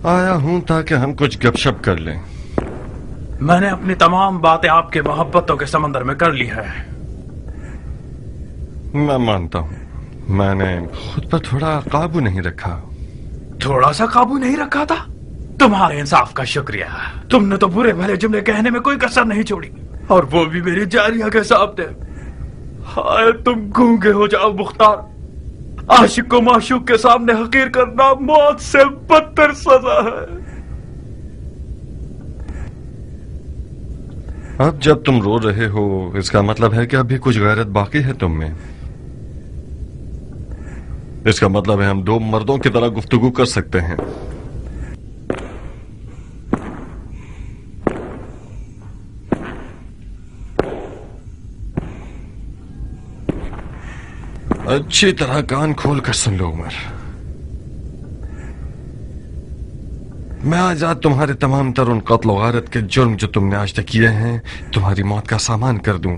آیا ہوں تاکہ ہم کچھ گپ شپ کر لیں. میں نے اپنی تمام باتیں آپ کے محبتوں کے سمندر میں کر لی ہے. میں مانتا ہوں میں نے خود پر تھوڑا قابو نہیں رکھا. تھوڑا سا قابو نہیں رکھا تھا؟ تمہارے انصاف کا شکریہ. تم نے تو برے بھلے جملے کہنے میں کوئی کسر نہیں چھوڑی، اور وہ بھی میری جاریہ کے سامنے. ہائے تم گونگے ہو جاؤ مختار. عاشق کو معشوق کے سامنے حقیر کرنا موت سے بدتر سزا ہے. اب جب تم رو رہے ہو اس کا مطلب ہے کہ ابھی کچھ غیرت باقی ہے تم میں. اس کا مطلب ہے ہم دو مردوں کی طرح گفتگو کر سکتے ہیں. اچھی طرح کان کھول کر سن لو عمر. میں آج رات تمہارے تمام تر ان قتل و غارت کے جرم جو تم نے آج تک کیے ہیں تمہاری موت کا سامان کر دوں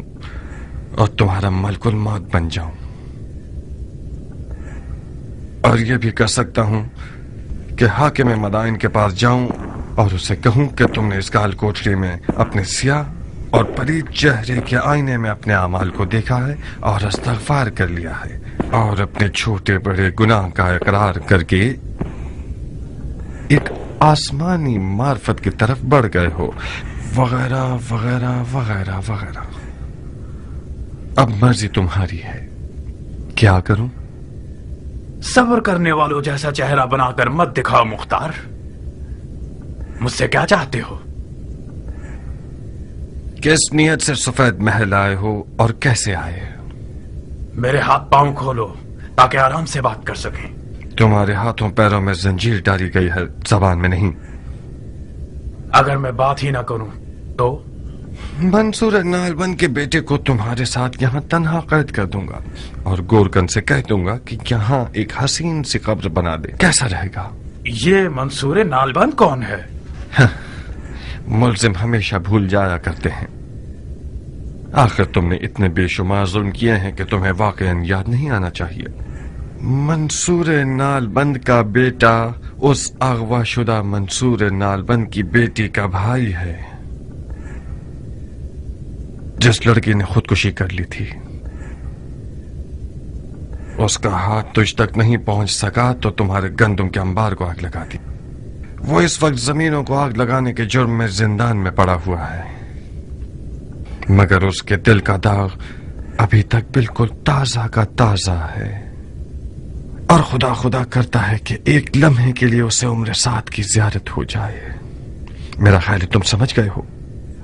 اور تمہارا ملک الموت بن جاؤں. اور یہ بھی کر سکتا ہوں کہ حاکم مدائن کے پاس جاؤں اور اسے کہوں کہ تم نے اس کال کوٹری میں اپنے سیاہ اور پلید چہرے کے آئینے میں اپنے اعمال کو دیکھا ہے اور استغفار کر لیا ہے اور اپنے چھوٹے بڑے گناہ کا اقرار کر کے ایک آسمانی معرفت کی طرف بڑھ گئے ہو، وغیرہ وغیرہ وغیرہ وغیرہ. اب مرضی تمہاری ہے. کیا کروں؟ صبر کرنے والوں جیسا چہرہ بنا کر مت دکھاؤ مختار. مجھ سے کیا چاہتے ہو؟ کس نیت سے سفید محل آئے ہو اور کیسے آئے؟ میرے ہاتھ پاؤں کھولو تاکہ آرام سے بات کر سکیں. تمہارے ہاتھوں پیروں میں زنجیر ڈالی گئی ہے، زبان میں نہیں. اگر میں بات ہی نہ کروں تو؟ منصور نالبند کے بیٹے کو تمہارے ساتھ یہاں تنہا قید کر دوں گا اور گورکن سے کہہ دوں گا کہ یہاں ایک حسین سی قبر بنا دے. کیسا رہے گا؟ یہ منصور نالبند کون ہے؟ ملزم ہمیشہ بھول جایا کرتے ہیں. آخر تم نے اتنے بے شمار ظلم کیے ہیں کہ تمہیں واقعاً یاد نہیں آنا چاہیے. منصور نالبند کا بیٹا اس اغوا شدہ منصور نالبند کی بیٹی کا بھائی ہے جس لڑکی نے خودکشی کر لی تھی. اس کا ہاتھ تجھ تک نہیں پہنچ سکا تو تمہارے گندم کے انبار کو آگ لگا دی. وہ اس وقت زمینوں کو آگ لگانے کے جرم میں زندان میں پڑا ہوا ہے، مگر اس کے دل کا داغ ابھی تک بالکل تازہ کا تازہ ہے اور خدا خدا کرتا ہے کہ ایک لمحے کے لیے اسے عمر سعد کی زیارت ہو جائے. میرا خیال ہے تم سمجھ گئے ہو.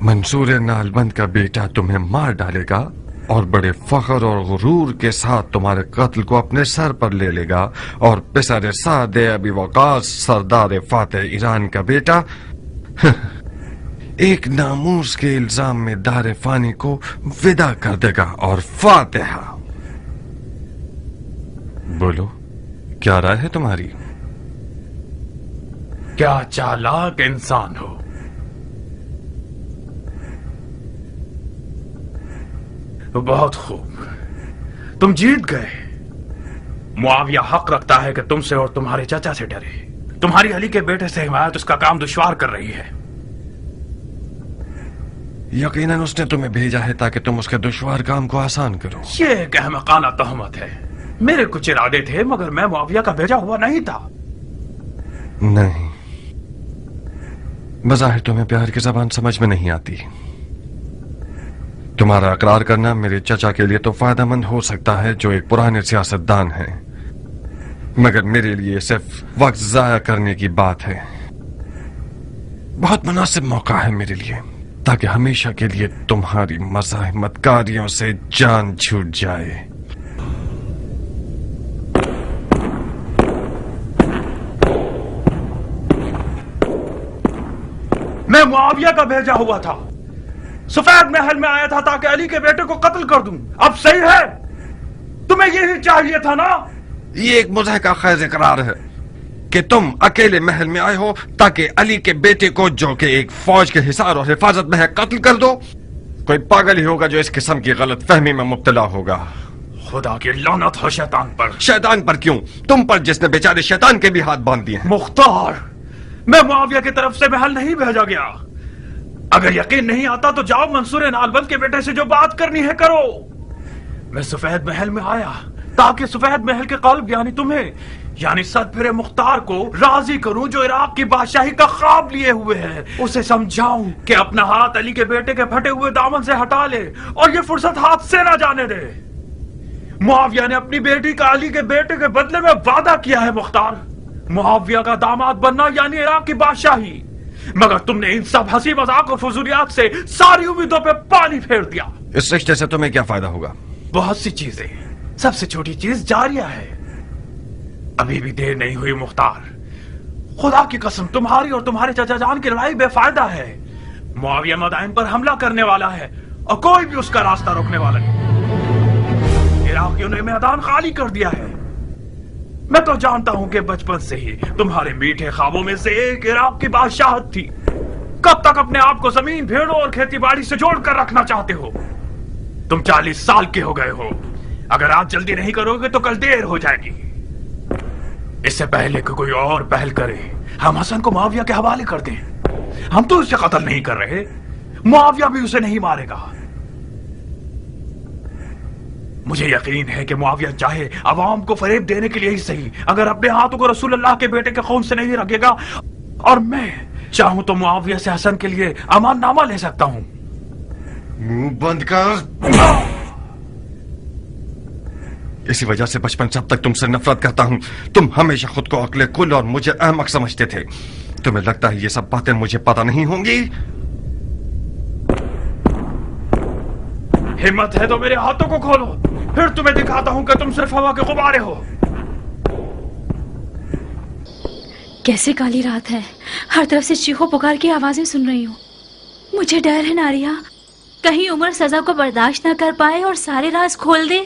منصور نالبند کا بیٹا تمہیں مار ڈالے گا اور بڑے فخر اور غرور کے ساتھ تمہارے قتل کو اپنے سر پر لے لے گا، اور پسر سعد ابی وقاص سردار فاتح ایران کا بیٹا ایک ناموس کے الزام میں دار فانی کو ودا کر دے گا. اور فاتحہ. بولو کیا رائے ہے تمہاری؟ کیا چالاک انسان ہو. بہت خوب، تم جیت گئے. معاویہ حق رکھتا ہے کہ تم سے اور تمہارے چچا سے ڈرے. تمہاری علی کے بیٹے سے حمایت اس کا کام دشوار کر رہی ہے. یقیناً اس نے تمہیں بھیجا ہے تاکہ تم اس کے دشوار کام کو آسان کرو. یہ ایک احمقانہ تہمت ہے. میرے کچھ ارادے تھے مگر میں معاویہ کا بھیجا ہوا نہیں تھا. نہیں، بظاہر تمہیں پیار کی زبان سمجھ میں نہیں آتی. تمہارا اقرار کرنا میرے چچا کے لیے تو فائدہ مند ہو سکتا ہے جو ایک پرانے سیاستدان ہیں، مگر میرے لیے صرف وقت ضائع کرنے کی بات ہے. بہت مناسب موقع ہے میرے لیے تاکہ ہمیشہ کے لیے تمہاری مزاحمت کاریوں سے جان چھوٹ جائے. میں معاویہ کا بھیجا ہوا تھا، سفید محل میں آیا تھا تاکہ علی کے بیٹے کو قتل کر دوں. اب صحیح ہے؟ تمہیں یہی چاہیے تھا نا؟ یہ ایک مضحکہ خیز اقرار ہے کہ تم اکیلے محل میں آئے ہو تاکہ علی کے بیٹے کو جو کہ ایک فوج کے حصار اور حفاظت میں ہے قتل کر دو. کوئی پاگل ہی ہوگا جو اس قسم کی غلط فہمی میں مبتلا ہوگا. خدا کی لعنت ہو شیطان پر. شیطان پر کیوں؟ تم پر جس نے بیچارے شیطان کے بھی ہاتھ باندھ دیے ہیں. مختار، میں معاویہ کی طرف سے محل نہیں بھیجا گیا. اگر یقین نہیں آتا تو جاؤ منصور نالبند کے بیٹے سے جو بات کرنی ہے کرو. میں سفید محل میں آیا تاکہ سفید محل کے قلب یعنی تمہیں یعنی سرپھرے مختار کو راضی کروں جو عراق کی بادشاہی کا خواب لیے ہوئے ہے. اسے سمجھاؤں کہ اپنا ہاتھ علی کے بیٹے کے پھٹے ہوئے دامن سے ہٹا لے اور یہ فرصت ہاتھ سے نہ جانے دے. معاویہ نے اپنی بیٹی کا علی کے بیٹے کے بدلے میں وعدہ کیا ہے مختار, معاویہ کا داماد بننا یعنی عراق کی بادشاہی. مگر تم نے ان سب ہنسی مذاق اور فضولیات سے ساری امیدوں پہ پانی پھیر دیا. اس رشتے سے تمہیں کیا فائدہ ہوگا؟ بہت سی چیزیں. سب سے چھوٹی چیز جاریہ ہے. ابھی بھی دیر نہیں ہوئی مختار. خدا کی قسم تمہاری اور تمہارے چچا جان کی لڑائی بے فائدہ ہے. معاویہ مدائن پر حملہ کرنے والا ہے اور کوئی بھی اس کا راستہ روکنے والا نہیں. عراقیوں نے میدان خالی کر دیا ہے. میں تو جانتا ہوں کہ بچپن سے ہی تمہارے میٹھے خوابوں میں سے ایک عراق کی بادشاہت تھی. کب تک اپنے آپ کو زمین بھیڑوں اور کھیتی باڑی سے جوڑ کر رکھنا چاہتے ہو؟ تم 40 سال کے ہو گئے ہو. اگر آج جلدی نہیں کرو گے تو کل دیر ہو جائے گی. اس سے پہلے کہ کوئی اور پہل کرے ہم حسن کو معاویہ کے حوالے کر دیں. ہم تو اسے قتل نہیں کر رہے, معاویہ بھی اسے نہیں مارے گا. مجھے یقین ہے کہ معاویہ چاہے عوام کو فریب دینے کے لیے ہی صحیح, اگر اپنے ہاتھوں کو رسول اللہ کے بیٹے کے خون سے نہیں رگے گا, اور میں چاہوں تو معاویہ سے حسن کے لیے امان نامہ لے سکتا ہوں. منہ بند کر. اسی وجہ سے بچپن سے اب تک تم سے نفرت کرتا ہوں. تم ہمیشہ خود کو عقل کل اور مجھے احمق سمجھتے تھے. تمہیں لگتا ہے یہ سب باتیں مجھے پتہ نہیں ہوں گی؟ ہمت ہے تو میرے ہاتھوں کو کھولو, پھر تمہیں دکھاتا ہوں کہ تم صرف ہوا کے غبارے ہو. کیسے کالی رات ہے, ہر طرف سے چیخو پکار کی آوازیں سن رہی ہوں. مجھے ڈر ہے ناریہ, کہیں عمر سزا کو برداشت نہ کر پائے اور سارے راز کھول دے.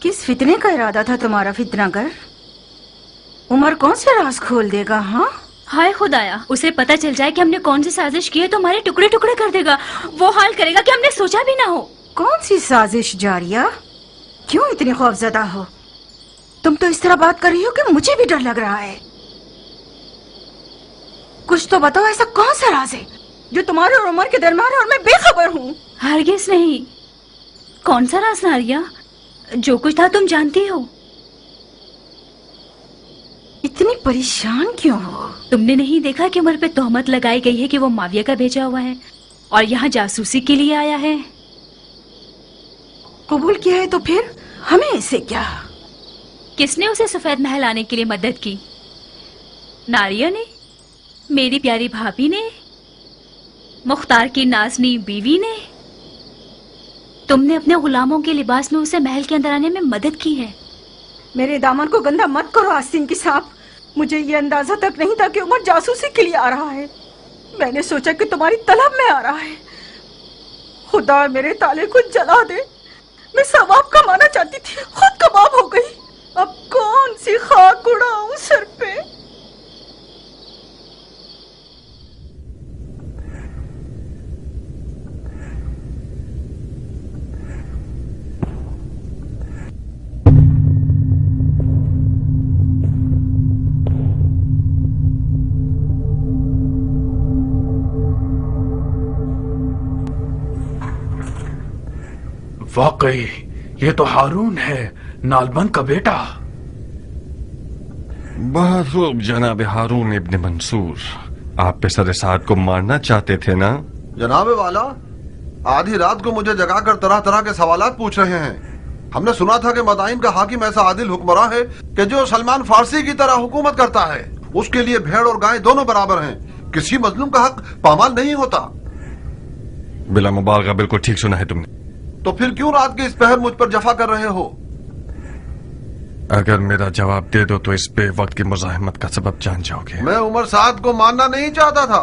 کس فتنے کا ارادہ تھا تمہارا فتنہ گر؟ عمر کون سے راز کھول دے گا؟ ہاں ہائے خدایا, اسے پتہ چل جائے کہ ہم نے کون سی سازش کی ہے تو ہمارے ٹکڑے ٹکڑے کر دے گا. وہ حال کرے گا کہ ہم نے سوچا بھی نہ ہو. کون سی سازش جاریہ؟ کیوں اتنی خوفزدہ ہو؟ تم تو اس طرح بات کر رہی ہو کہ مجھے بھی ڈر لگ رہا ہے. کچھ تو بتاؤ, ایسا کون سا راز ہے جو تمہارے اور عمر کے درمیان ہے اور میں بے خبر ہوں؟ ہرگز نہیں. کون سا راز ناریہ؟ جو کچھ تھا تم جانتی ہو. اتنی پریشان کیوں ہو؟ تم نے نہیں دیکھا کہ عمر پہ تہمت لگائی گئی ہے کہ وہ معاویہ کا بھیجا ہوا ہے اور یہاں جاسوسی کے لیے آیا ہے. قبول کیا ہے تو پھر ہمیں اسے کیا؟ کس نے اسے سفید محل آنے کے لیے مدد کی؟ ناریہ نے, میری پیاری بھابھی نے, مختار کی نازنی بیوی نے. تم نے اپنے غلاموں کے لباس میں اسے محل کے اندر آنے میں مدد کی ہے. میرے دامن کو گندا مت کرو آستین کی صاحب. مجھے یہ اندازہ تک نہیں تھا کہ عمر جاسوسی کے لیے آ رہا ہے. میں نے سوچا کہ تمہاری طلب میں آ رہا ہے. خدا میرے تالے کو جلا دے, میں ثواب کمانا چاہتی تھی, خود کباب ہو گئی. اب کون سی خاک اڑاؤں سر پہ؟ واقعی یہ تو ہارون ہے, نالبند کا بیٹا. بہت خوب جناب ہارون ابن منصور, آپ پسر سعد کو مارنا چاہتے تھے نا؟ جناب والا, آدھی رات کو مجھے جگا کر طرح طرح کے سوالات پوچھ رہے ہیں. ہم نے سنا تھا کہ مدائن کا حاکم ایسا عادل حکمراں ہے کہ جو سلمان فارسی کی طرح حکومت کرتا ہے. اس کے لیے بھیڑ اور گائے دونوں برابر ہیں, کسی مظلوم کا حق پامال نہیں ہوتا. بلا مبالغہ بالکل ٹھیک سنا ہے تم نے. تو پھر کیوں رات کے اس پہر مجھ پر جفا کر رہے ہو؟ اگر میرا جواب دے دو تو اس بے وقت کی مزاحمت کا سبب جان جاؤ گے. میں عمر سعد کو ماننا نہیں چاہتا تھا,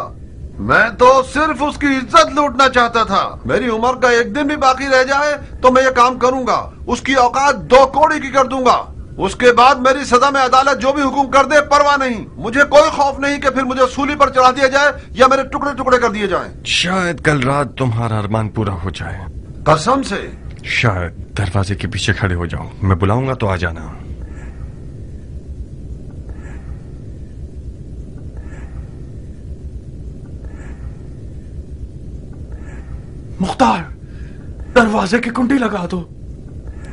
میں تو صرف اس کی عزت لوٹنا چاہتا تھا. میری عمر کا ایک دن بھی باقی رہ جائے تو میں یہ کام کروں گا. اس کی اوقات 2 کوڑی کی کر دوں گا. اس کے بعد میری سزا میں عدالت جو بھی حکم کر دے پرواہ نہیں. مجھے کوئی خوف نہیں کہ پھر مجھے سولی پر چڑھا دیا جائے یا میرے ٹکڑے ٹکڑے کر دیے جائیں. شاید کل رات تمہارا ارمان پورا ہو جائے. قسم سے. شاید. دروازے کے پیچھے کھڑے ہو جاؤ, میں بلاؤں گا تو آ جانا. मुख्तार, दरवाजे की कुंडी लगा दो।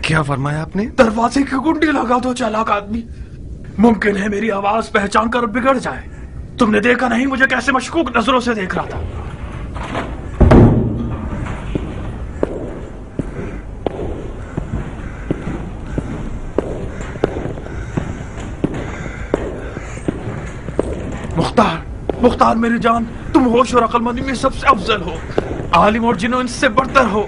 क्या फरमाया आपने? दरवाजे की कुंडी लगा दो चालाक आदमी। मुमकिन है मेरी आवाज पहचान कर बिगड़ जाए। तुमने देखा नहीं मुझे कैसे मशकूक नजरों से देख रहा था। मुख्तार मेरी जान, तुम होश और अक्लमंदी में सबसे अफजल हो, आलिम और जिन्हों इनसे बढ़तर हो।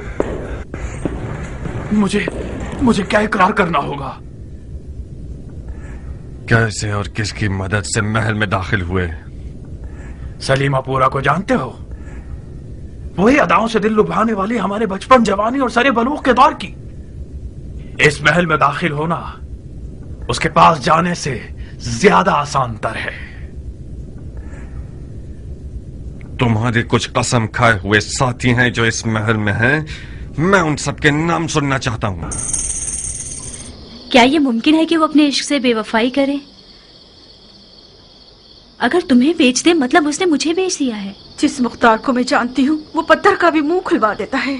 मुझे क्या इकरार करना होगा? कैसे और किसकी मदद से महल में दाखिल हुए? सलीमापुरा को जानते हो? वही अदाओं से दिल लुभाने वाली हमारे बचपन, जवानी और सरे बलूग के दौर की। इस महल में दाखिल होना उसके पास जाने से ज्यादा आसान तर है। तुम्हारे कुछ कसम खाए हुए साथी हैं जो इस महल में हैं। मैं उन सबके नाम सुनना चाहता हूं। क्या ये मुमकिन है कि वो अपने इश्क से बेवफाई करे? अगर तुम्हें बेच दे मतलब उसने मुझे बेच दिया है। जिस मुख्तार को मैं जानती हूँ वो पत्थर का भी मुंह खुलवा देता है।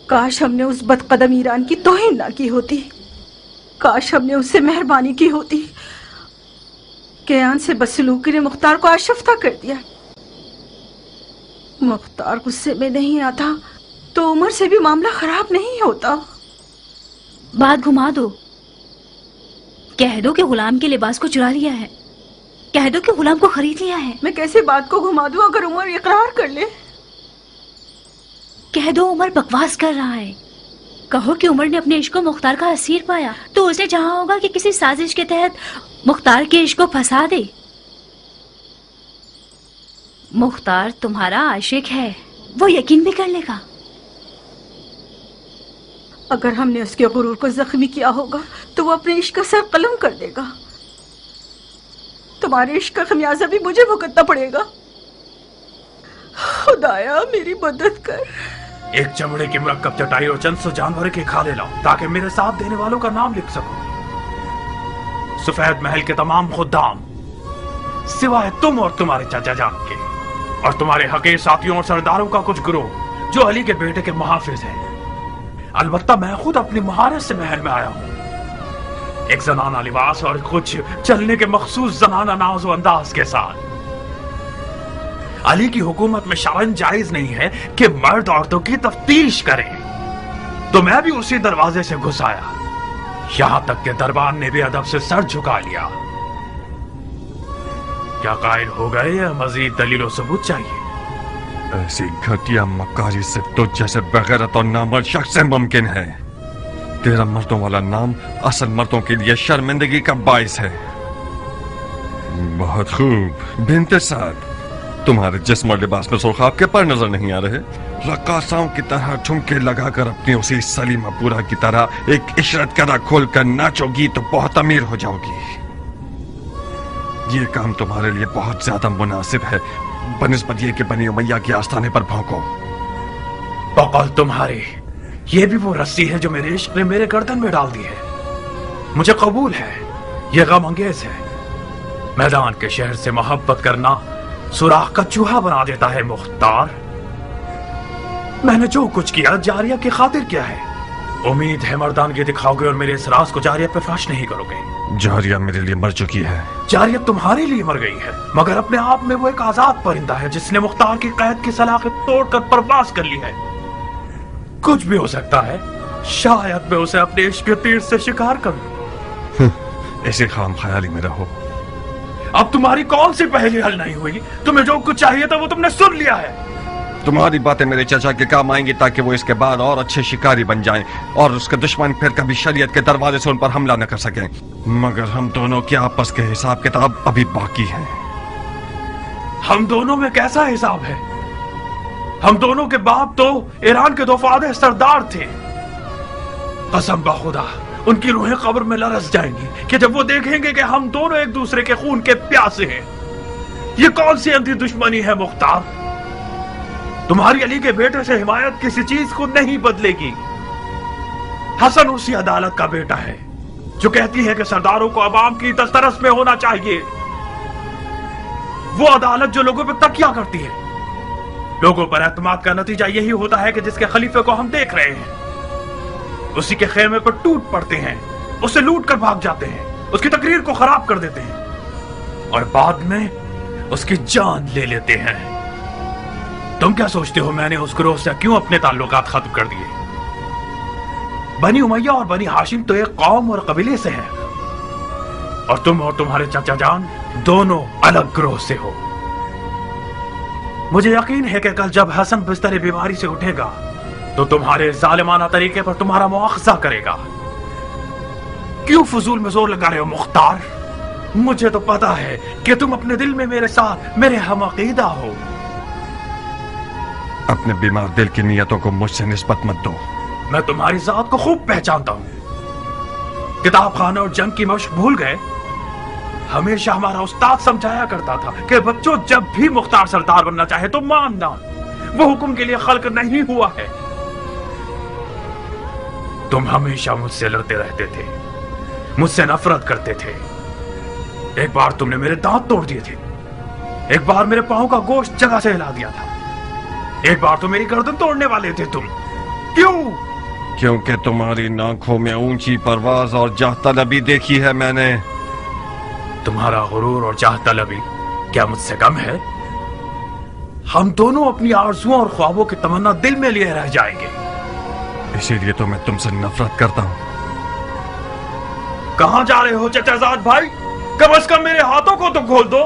काश हमने उस बदकदम ईरान की तौहीन ना की होती। काश हमने उससे मेहरबानी की होती। कयान से बदसलूकी ने मुख्तार को आशफ्ता कर दिया। मुख्तार गुस्से में नहीं आता तो उमर से भी मामला खराब नहीं होता। बात घुमा दो। कह दो कि गुलाम के लिबास को चुरा लिया है। कह दो कि गुलाम को खरीद लिया है। मैं कैसे बात को घुमा दूं अगर उमर इकरार कर ले? कह दो उमर बकवास कर रहा है। कहो कि उमर ने अपने इश्क को मुख्तार का असीर पाया तो उसने चाहा होगा कि किसी साजिश के तहत मुख्तार के इश्क को फंसा दे। मुख्तार तुम्हारा आशिक है, वो यकीन भी कर लेगा। अगर हमने उसके गुरूर को जख्मी किया होगा तो वो अपने इश्क का सर कलम कर देगा। तुम्हारे इश्क का खमियाजा भी मुझे भुगतना पड़ेगा। खुदाया मेरी मदद कर। एक चमड़े की मुरक्कब चटाई और चंद सौ जानवर के खाले लाओ ताकि मेरे साथ देने वालों का नाम लिख सकूं। सफेद महल के तमाम खुद्दाम सिवाय तुम और तुम्हारे चाचा जान के और तुम्हारे हकीर साथियों और सरदारों का कुछ गिरोह जो अली के बेटे के मुहाफिज हैं। अलबत्ता मैं खुद अपनी महारत से महल में आया हूं, एक जनाना लिबास और कुछ चलने के मखसूस जनाना नाज़ो अंदाज के साथ। अली की हुकूमत में शरअन जायज नहीं है कि मर्द औरतों की तफ्तीश करें, तो मैं भी उसी दरवाजे से घुस आया। यहां तक कि दरबार ने भी अदब से सर झुका लिया। क्या कायल हो गए या मजीद दलील और सबूत चाहिए? ऐसी घटिया मकारी से तो जैसे बगैरत और नामर्द शख्स से मुमकिन है। तेरा मर्दों वाला नाम असल मर्दों के लिए शर्मिंदगी का बाइस है। बहुत खूब बिन्ते साद, तुम्हारे जिस्म और लिबास में सुर्खाब के पर नजर नहीं आ रहे। रक्कासाओं की तरह ठुमके लगाकर अपनी उसी सलीमापुरा की तरह एक इशरत कदा खोल कर नाचोगी तो बहुत अमीर हो जाओगी। ये काम तुम्हारे लिए बहुत ज्यादा मुनासिब है बनिस्बत ये कि बनी उमैया के आस्थाने पर भौंको। बकौल तुम्हारे, ये भी वो रस्सी है जो मेरे इश्क ने मेरे गर्दन में डाल दी है। मुझे कबूल है, ये गम अंगेज है। मैदान के शहर से मोहब्बत करना सुराख का चूहा बना देता है मुख्तार। मैंने जो कुछ किया जारिया की खातिर किया है। उम्मीद है मर्दानगी दिखाओगे और मेरे इस राज को जारिया पे फाश नहीं करोगे। जारिया मेरे लिए मर चुकी है। जारिया तुम्हारे लिए मर गई है, मगर अपने आप में वो एक आजाद परिंदा है जिसने मुख्तार की कैद की सलाखत तोड़कर परवाज कर ली है। कुछ भी हो सकता है, शायद मैं उसे अपने इश्क के तीर से शिकार कर लूं। ऐसे खाम ख्याली में रहो। अब तुम्हारी कौन सी पहेली हल नहीं हुई? तुम्हें जो कुछ चाहिए था वो तुमने सुन लिया है। तुम्हारी बातें मेरे चाचा के काम आएंगी ताकि वो इसके बाद और अच्छे शिकारी बन जाएं और उसके दुश्मन फिर कभी शरीयत के दरवाजे से उन पर हमला न कर सकें। मगर हम दोनों के आपस के हिसाब किताब अभी बाकी हैं। हम दोनों में कैसा हिसाब है? हम दोनों के बाप तो ईरान के दो फादे सरदार थे। कसम बखुदा उनकी रूहें कब्र में लरस जाएंगी कि जब वो देखेंगे कि हम दोनों एक दूसरे के खून के प्यासे हैं। ये कौन सी अंधी दुश्मनी है मुख्तार? तुम्हारी अली के बेटे से हिमायत किसी चीज को नहीं बदलेगी। हसन उसी अदालत का बेटा है जो कहती है कि सरदारों को अवाम की दस्तरस में होना चाहिए। वो अदालत जो लोगों पे तकिया करती है। लोगों पर एतमाद का नतीजा यही होता है कि जिसके खलीफे को हम देख रहे हैं उसी के खेमे पर टूट पड़ते हैं, उसे लूट कर भाग जाते हैं, उसकी तकरीर को खराब कर देते हैं और बाद में उसकी जान ले लेते हैं। तुम क्या सोचते हो मैंने उस ग्रोह से क्यों अपने ताल्लुकात खत्म कर दिए? बनी उमैया और बनी हाशिम तो एक कौम और कबीले से हैं और तुम और तुम्हारे चाचा जान दोनों अलग ग्रोह से हो। मुझे यकीन है कि कल जब हसन बिस्तर बीमारी से उठेगा तो तुम्हारे जालिमाना तरीके पर तुम्हारा मुआखजा करेगा। क्यों फजूल में जोर लगा रहे हो मुख्तार? मुझे तो पता है कि तुम अपने दिल में मेरे साथ मेरे हम अकीदा हो। अपने बीमार दिल की नियतों को मुझसे निस्बत मत दो। मैं तुम्हारी जात को खूब पहचानता हूं। किताब खाना और जंग की मशक भूल गए? हमेशा हमारा उस्ताद समझाया करता था कि बच्चों जब भी मुख्तार सरदार बनना चाहे तो मानना, वो हुक्म के लिए खल्क नहीं हुआ है। तुम हमेशा मुझसे लड़ते रहते थे, मुझसे नफरत करते थे। एक बार तुमने मेरे दांत तोड़ दिए थे, एक बार मेरे पांव का गोश्त जगह से हिला दिया था, एक बार तो मेरी गर्दन तोड़ने वाले थे तुम। क्यों? क्योंकि तुम्हारी आंखों में ऊंची परवाज और जाह तलबी देखी है मैंने। तुम्हारा गुरूर और चाह तलबी क्या मुझसे कम है? हम दोनों अपनी आरज़ुओं और ख्वाबों की तमन्ना दिल में लिए रह जाएंगे। इसीलिए तो मैं तुमसे नफरत करता हूं। कहां जा रहे हो चचाजाद भाई? कम से कम मेरे हाथों को तो खोल दो।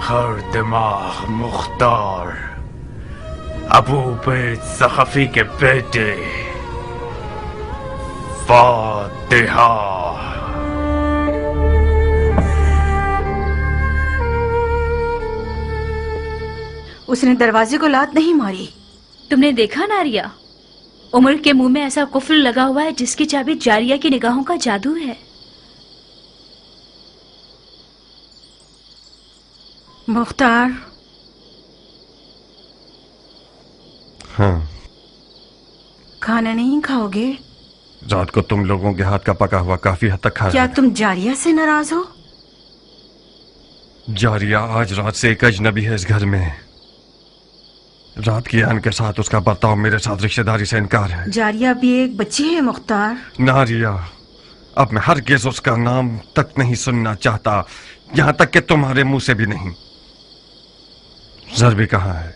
हर दिमाग मुख्तार, अबू बैद सखफी के बेटे, फातिहा। उसने दरवाजे को लात नहीं मारी। तुमने देखा नारिया, उमर के मुंह में ऐसा कुफ्र लगा हुआ है जिसकी चाबी जारिया की निगाहों का जादू है। मुख्तार। हाँ। खाना नहीं खाओगे? रात को तुम लोगों के हाथ का पका हुआ काफी हद तक खा क्या तुम जारिया से नाराज हो? जारिया आज रात से एक अजनबी है इस घर में। रात की आन के साथ उसका बर्ताव मेरे साथ रिश्तेदारी से इनकार है। जारिया भी एक बच्ची है मुख्तार। नारिया, अब मैं हरगिज उसका नाम तक नहीं सुनना चाहता, यहां तक कि तुम्हारे मुंह से भी नहीं। ज़रबी कहाँ है?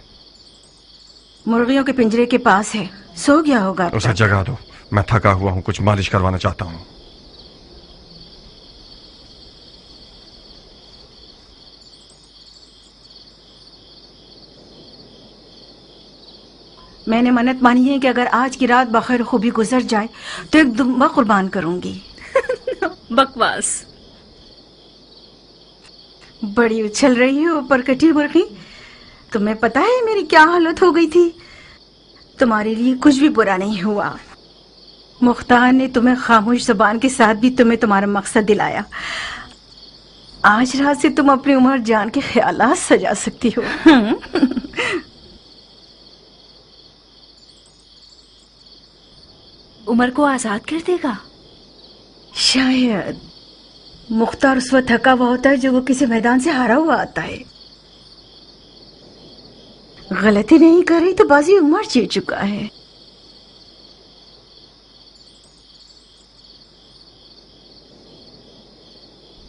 मुर्गियों के पिंजरे के पास है, सो गया होगा। उसे जगा दो, मैं थका हुआ हूं, कुछ मालिश करवाना चाहता हूं। मैंने मन्नत मानी है कि अगर आज की रात बखैर खूबी गुजर जाए तो एक दुम्बा कुर्बान करूंगी। बकवास। बड़ी उछल रही हो परकटी मुर्गी। तुम्हें पता है मेरी क्या हालत हो गई थी? तुम्हारे लिए कुछ भी बुरा नहीं हुआ। मुख्तार ने तुम्हें खामोश जुबान के साथ भी तुम्हें तुम्हारा मकसद दिलाया। आज रात से तुम अपनी उम्र जान के ख्यालात सजा सकती हो। उमर को आजाद कर देगा? शायद। मुख्तार उस वक्त थका हुआ होता है जो वो किसी मैदान से हारा हुआ आता है। गलती नहीं करी तो बाजी उमर जीत चुका है।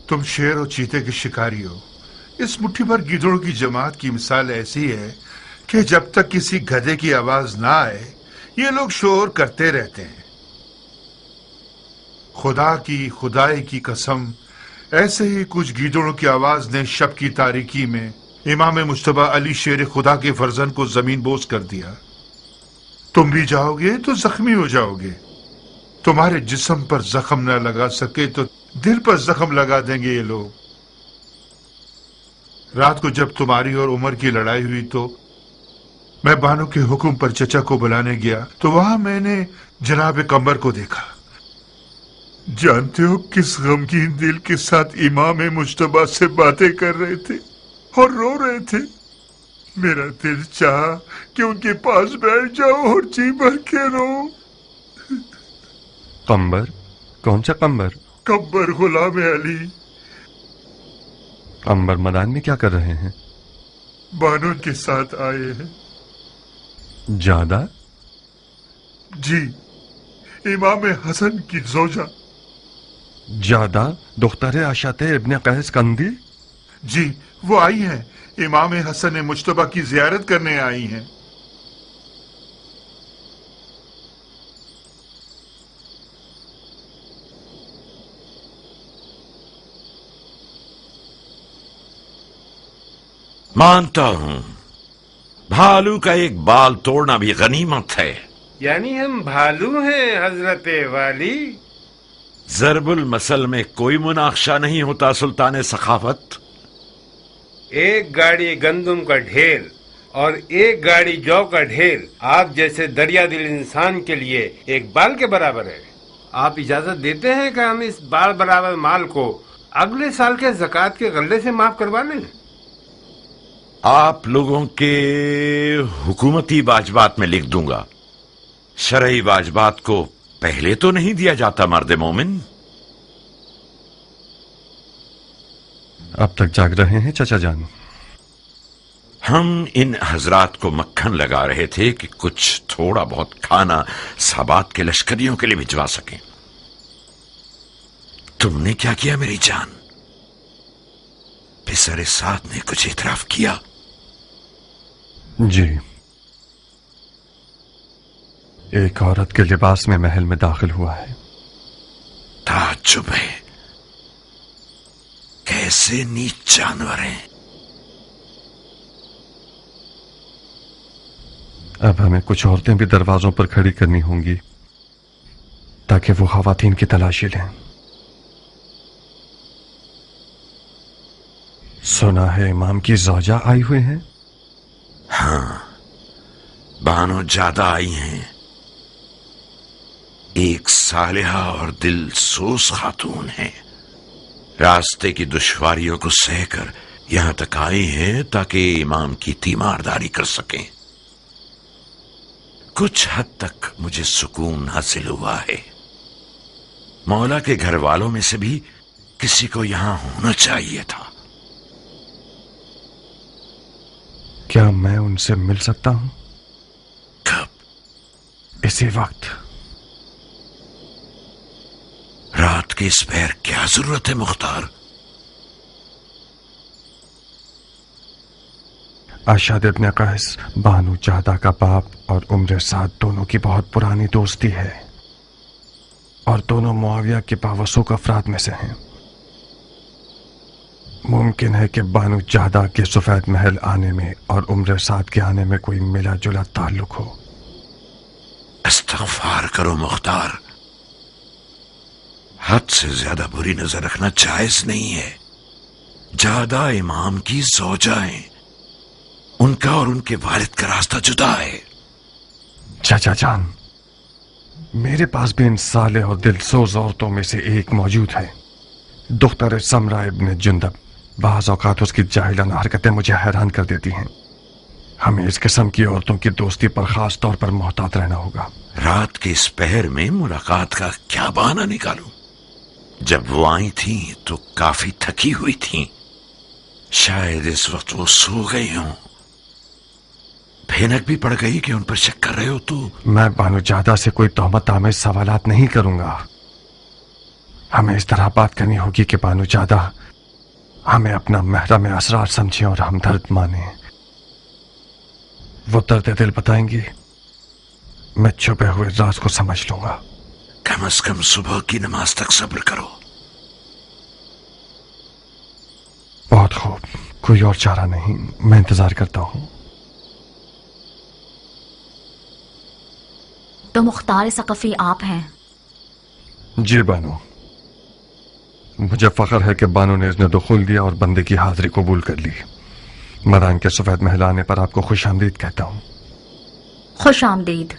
तुम शेर और चीते के शिकारी हो। इस मुट्ठी भर गीदड़ों की जमात की मिसाल ऐसी है कि जब तक किसी गधे की आवाज ना आए ये लोग शोर करते रहते हैं। खुदा की खुदाई की कसम, ऐसे ही कुछ गीदड़ों की आवाज ने शब की तारीकी में इमाम मुश्तबा अली शेर खुदा के फर्जन को जमीन बोझ कर दिया। तुम भी जाओगे तो जख्मी हो जाओगे। तुम्हारे जिस्म पर जख्म न लगा सके तो दिल पर जख्म लगा देंगे ये लोग। रात को जब तुम्हारी और उमर की लड़ाई हुई तो मैं बानो के हुक्म पर चचा को बुलाने गया तो वहां मैंने जनाब कंबर को देखा। जानते हो किस गमगीन दिल के साथ इमाम मुश्तबा से बातें कर रहे थे और रो रहे थे। मेरा दिल चाहा कि उनके पास बैठ जाओ और जी भर के रो। कंबर? कौन सा कंबर? कंबर गुलाम अली। अंबर मैदान में क्या कर रहे हैं? बानो के साथ आए हैं। ज्यादा? जी, इमाम हसन की जोजा। ज्यादा दुख्तर आशाते इब्ने कैस कंदी? जी, वो आई हैं। इमाम हसन मुज्तबा की जियारत करने आई हैं। मानता हूं भालू का एक बाल तोड़ना भी गनीमत है। यानी हम भालू हैं हजरत वाली? जरबुल मसल में कोई मुनाक्शा नहीं होता सुल्तान सखावत। एक गाड़ी गंदुम का ढेर और एक गाड़ी जौ का ढेर आप जैसे दरिया दिल इंसान के लिए एक बाल के बराबर है। आप इजाजत देते हैं कि हम इस बाल बराबर माल को अगले साल के ज़कात के गल्ले से माफ करवा लें? आप लोगों के हुकूमती वाजबात में लिख दूंगा। शरई वाजबात को पहले तो नहीं दिया जाता मर्द मोमिन। अब तक जाग रहे हैं चाचा जान? हम इन हजरात को मक्खन लगा रहे थे कि कुछ थोड़ा बहुत खाना साबात के लश्करियों के लिए भिजवा सकें। तुमने क्या किया मेरी जान? पिसर साथ ने कुछ इतराफ किया? जी, एक औरत के लिबास में महल में दाखिल हुआ है। ताज्जुब है, कैसे नीच जानवर हैं। अब हमें कुछ औरतें भी दरवाजों पर खड़ी करनी होंगी ताकि वो खवातीन की तलाशी लें। सुना है इमाम की ज़ौजा आई हुई हैं? हाँ, बानो ज्यादा आई हैं। एक सालिहा और दिल सोस खातून है। रास्ते की दुश्वारियों को सहकर यहां तक आई हैं ताकि इमाम की तीमारदारी कर सकें। कुछ हद तक मुझे सुकून हासिल हुआ है। मौला के घर वालों में से भी किसी को यहां होना चाहिए था। क्या मैं उनसे मिल सकता हूं? कब? इसी वक्त। रात के इस पैर क्या जरूरत है मुख्तार? अशाद इब्ने कैस बानू चाहदा का बाप और उम्र साद दोनों की बहुत पुरानी दोस्ती है और दोनों मुआविया के बावसूख अफराद में से हैं। मुमकिन है कि बानू चाहदा के सफेद महल आने में और उम्र साद के आने में कोई मिला जुला ताल्लुक हो। इस्तग़फ़ार करो मुख्तार, हद से ज्यादा बुरी नजर रखना जायज नहीं है। ज्यादा इमाम की ज़ौजा है, उनका और उनके वालिद का रास्ता जुदा है। चाचा जान, मेरे पास भी इन साले और दिलसोज औरतों में से एक मौजूद है, दुख्तर समरा इब्ने जुंदब। बाज़ औक़ात उसकी जाहिलाना हरकतें मुझे हैरान कर देती हैं। हमें इस किस्म की औरतों की दोस्ती पर खास तौर पर मोहतात रहना होगा। रात के इस पहर में मुलाकात का क्या बहाना निकालूं? जब वो आई थी तो काफी थकी हुई थी। शायद इस वक्त वो सो गई हों। भैनक भी पड़ गई कि उन पर शक कर रहे हो तो? मैं बानू जादा से कोई तोहमत आमेज सवालात नहीं करूंगा। हमें इस तरह बात करनी होगी कि बानू जादा हमें अपना महरम असरार समझें और हमदर्द माने। वो दर्द दिल बताएंगी, मैं छुपे हुए राज को समझ लूंगा। कम से कम सुबह की नमाज तक सब्र करो। बहुत खूब, कोई और चारा नहीं, मैं इंतजार करता हूं। तो मुख्तार सकफी आप हैं? जी बानू, मुझे फख्र है कि बानू ने इसने दुखुल दिया और बंदे की हाजिरी कबूल कर ली। मदान के सफेद महल आने पर आपको खुश आमदीद कहता हूं। खुश आमदीद।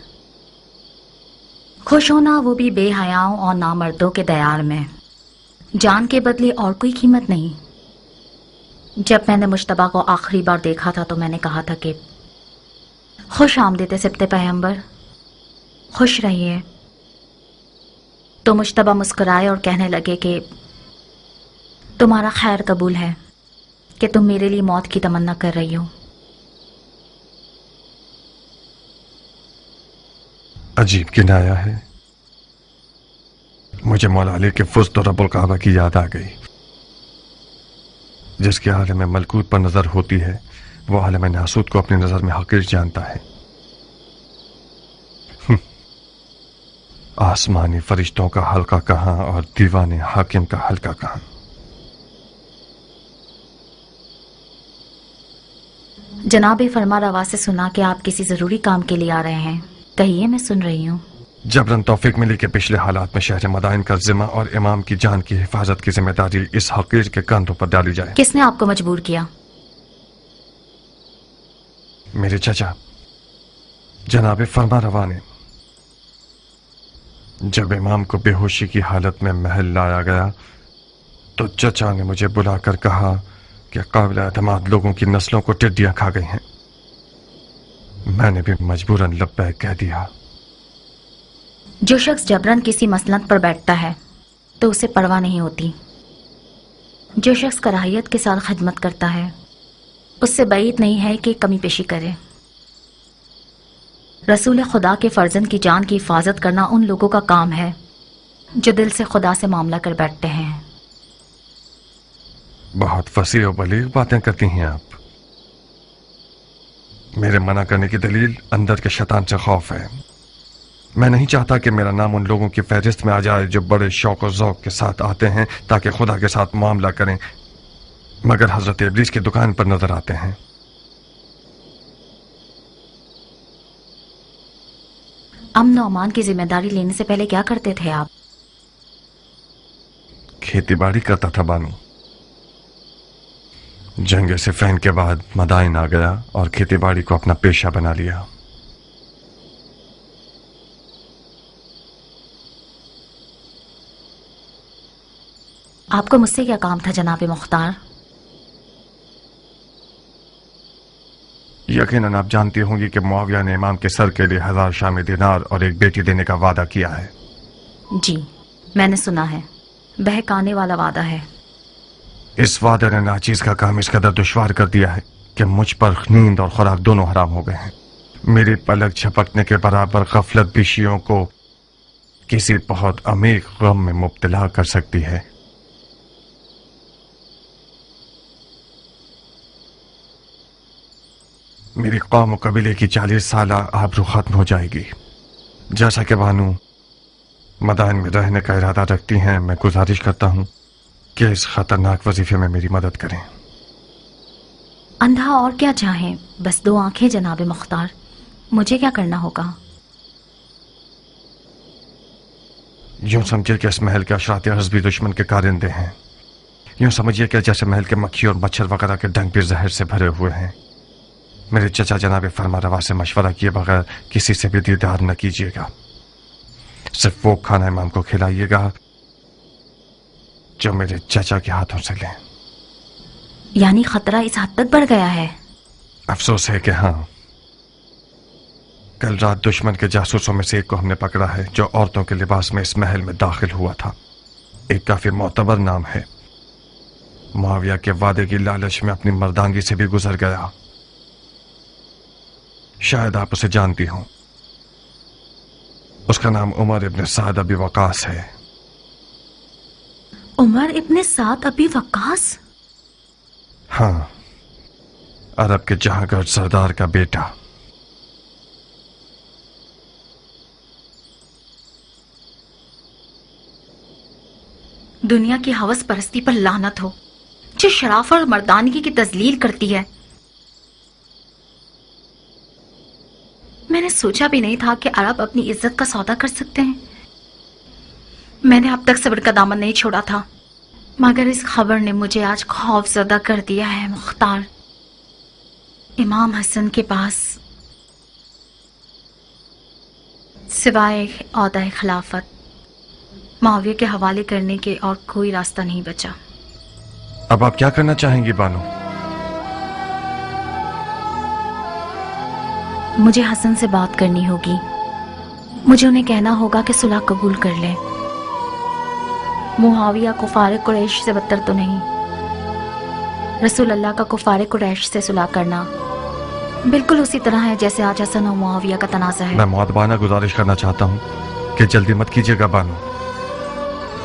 खुश होना, वो भी बेहयाओं और नामर्दों के दयार में। जान के बदले और कोई कीमत नहीं। जब मैंने मुश्तबा को आखिरी बार देखा था तो मैंने कहा था कि खुश आमदीद सिब्ते पैगंबर, खुश रहिए। तो मुश्तबा मुस्कुराए और कहने लगे कि तुम्हारा खैर कबूल है। कि तुम मेरे लिए मौत की तमन्ना कर रही हो। अजीब किनाया है। मुझे मौला अली के फुस्त और रब्बुल काबा की याद आ गई, जिसके आलम मलकूत पर नजर होती है वो आलम नासूत को अपनी नजर में हकीर जानता है। आसमानी फरिश्तों का हल्का कहां और दीवाने हाकिम का हल्का कहां। जनाब फरमा रवा से सुना कि आप किसी जरूरी काम के लिए आ रहे हैं। कहिए, मैं सुन रही हूँ। जबरन तौफीक मिली के पिछले हालात में शहर मदाइन का जिम्मा और इमाम की जान की हिफाजत की जिम्मेदारी इस हकीर के कंधों पर डाली जाए। किसने आपको मजबूर किया? मेरे चचा जनाब फरमा रवा ने। जब इमाम को बेहोशी की हालत में महल लाया गया तो चचा ने मुझे बुलाकर कहा कि काबिल एतमाद लोगों की नस्लों को टिड्डियां खा गई हैं। मैंने भी मजबूरन लब्बैक कह दिया। जो शख्स जबरन किसी मसनद पर बैठता है तो उसे परवाह नहीं होती। जो शख्स कराहियत के साथ खिदमत करता है उससे बैद नहीं है कि कमी पेशी करे। रसूल खुदा के फर्जंद की जान की हिफाजत करना उन लोगों का काम है जो दिल से खुदा से मामला कर बैठते हैं। बहुत फसीह और बलीग बातें करती हैं आप। मेरे मना करने की दलील अंदर के शैतान से खौफ है। मैं नहीं चाहता कि मेरा नाम उन लोगों की फहरिस्त में आ जाए जो बड़े शौक और ज़ौक के साथ आते हैं ताकि खुदा के साथ मामला करें, मगर हजरत इब्लीस की दुकान पर नजर आते हैं। अमन और अमान की जिम्मेदारी लेने से पहले क्या करते थे आप? खेती बाड़ी करता था बानू। जंग सिफ़ैन के बाद मदाइन आ गया और खेती बाड़ी को अपना पेशा बना लिया। आपको मुझसे क्या काम था जनाब मुख्तार? यकीनन आप जानती होंगी कि मुआविया ने इमाम के सर के लिए 1000 शामी दिनार और एक बेटी देने का वादा किया है। जी, मैंने सुना है। बहकाने वाला वादा है। इस वादे ने नाचीज का काम इस कदर दुश्वार कर दिया है कि मुझ पर नींद और खुराक दोनों हराम हो गए हैं। मेरी पलक झपकने के बराबर गफलत भी शियों को किसी बहुत अमीर गम में मुब्तला कर सकती है। मेरी कौम कबीले की 40 साल आबरू खत्म हो जाएगी। जैसा कि बानू मदाइन में रहने का इरादा रखती हैं, मैं गुजारिश करता हूं कि इस खतरनाक वजीफे में मेरी मदद करें। अंधा और क्या चाहें, बस 2 आंखें जनाब मुख्तार। मुझे क्या करना होगा? यूं समझिए कि इस महल के अशरात हज़बी दुश्मन के कारिंदे हैं। यूं समझिए कि जैसे महल के मक्खी और मच्छर वगैरह के डंक भी जहर से भरे हुए हैं। मेरे चचा जनाब फरमा रवा से मशवरा किए बगैर किसी से भी दीदार न कीजिएगा। सिर्फ वो खाना इमाम को खिलाइएगा जो मेरे चचा के हाथों से लें। यानी खतरा इस हद तक बढ़ गया है? अफसोस है कि हाँ। कल रात दुश्मन के जासूसों में से एक को हमने पकड़ा है जो औरतों के लिबास में इस महल में दाखिल हुआ था। एक काफी मोतबर नाम है। मुआविया के वादे की लालच में अपनी मर्दानगी से भी गुजर गया। शायद आप उसे जानती हो। उसका नाम उमर इब्न साद अबी वकास है। उमर इब्न साद अबी वकास? हाँ, अरब के जहांगीर सरदार का बेटा। दुनिया की हवस परस्ती पर लानत हो जो शराफत और मर्दानगी की तजलील करती है। मैंने सोचा भी नहीं था कि अरब अपनी इज्जत का सौदा कर सकते हैं। मैंने अब तक सब्र का दामन नहीं छोड़ा था, मगर इस खबर ने मुझे आज खौफजदा कर दिया है मुख्तार। इमाम हसन के पास सिवाय औहदा खिलाफत मुआविया के हवाले करने के और कोई रास्ता नहीं बचा। अब आप क्या करना चाहेंगी बानो? मुझे हसन से बात करनी होगी। मुझे उन्हें कहना होगा कि सुलह कबूल कर लें। मुआविया को फारिक कुरैश से बदतर तो नहीं, रसूल अल्लाह का कुफारे कुरैश से सुलह करना बिल्कुल उसी तरह है जैसे आज हसन और मुआविया का तनाज़ा है। मैं मुअद्दबाना गुजारिश करना चाहता हूँ कि जल्दी मत कीजिएगा बानो।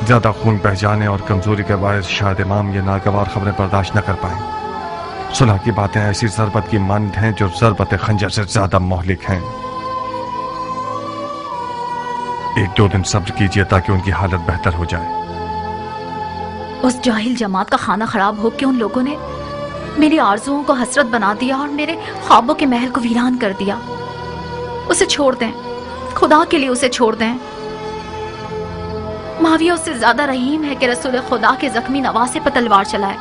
ज्यादा खून बह जाने और कमजोरी के बायस शायद इमाम ये नागवार खबरें बर्दाश्त न कर पाए। सुलह की बातें ऐसी ज़रबत की मानद हैं जो ज़रबत खंजर से ज्यादा मोहलिक हैं। 1-2 दिन सब्र कीजिए ताकि उनकी हालत बेहतर हो जाए। उस जाहिल जमात का खाना खराब हो के उन लोगों ने मेरी आरज़ुओं को हसरत बना दिया और मेरे ख्वाबों के महल को वीरान कर दिया। उसे छोड़ दें, खुदा के लिए उसे छोड़ दें। मुआविया उससे ज्यादा रहीम है कि रसूल खुदा के जख्मी नवासे पर तलवार चलाए।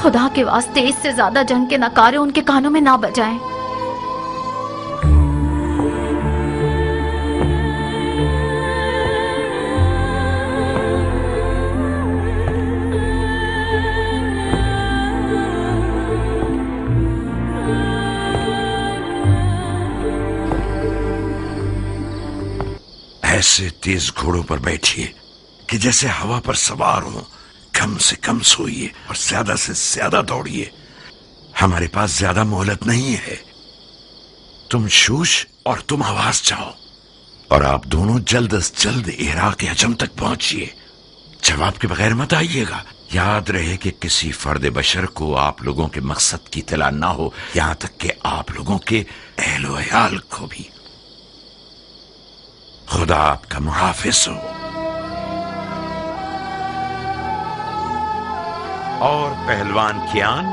खुदा के वास्ते इससे ज्यादा जंग के नकारे उनके कानों में ना बजाएं। ऐसे तेज घोड़ों पर बैठिए कि जैसे हवा पर सवार हो। कम से कम सोइए और ज्यादा से ज्यादा दौड़िए। हमारे पास ज्यादा मोहलत नहीं है। तुम शूश और तुम हवास जाओ और आप दोनों जल्द से जल्द इराक अजम तक पहुंचिए। जवाब के बगैर मत आइएगा। याद रहे कि किसी फर्द बशर को आप लोगों के मकसद की इत्तला ना हो, यहां तक कि आप लोगों के अहलो अयाल को भी। खुदा आपका मुहाफिज हो। और पहलवान कियान,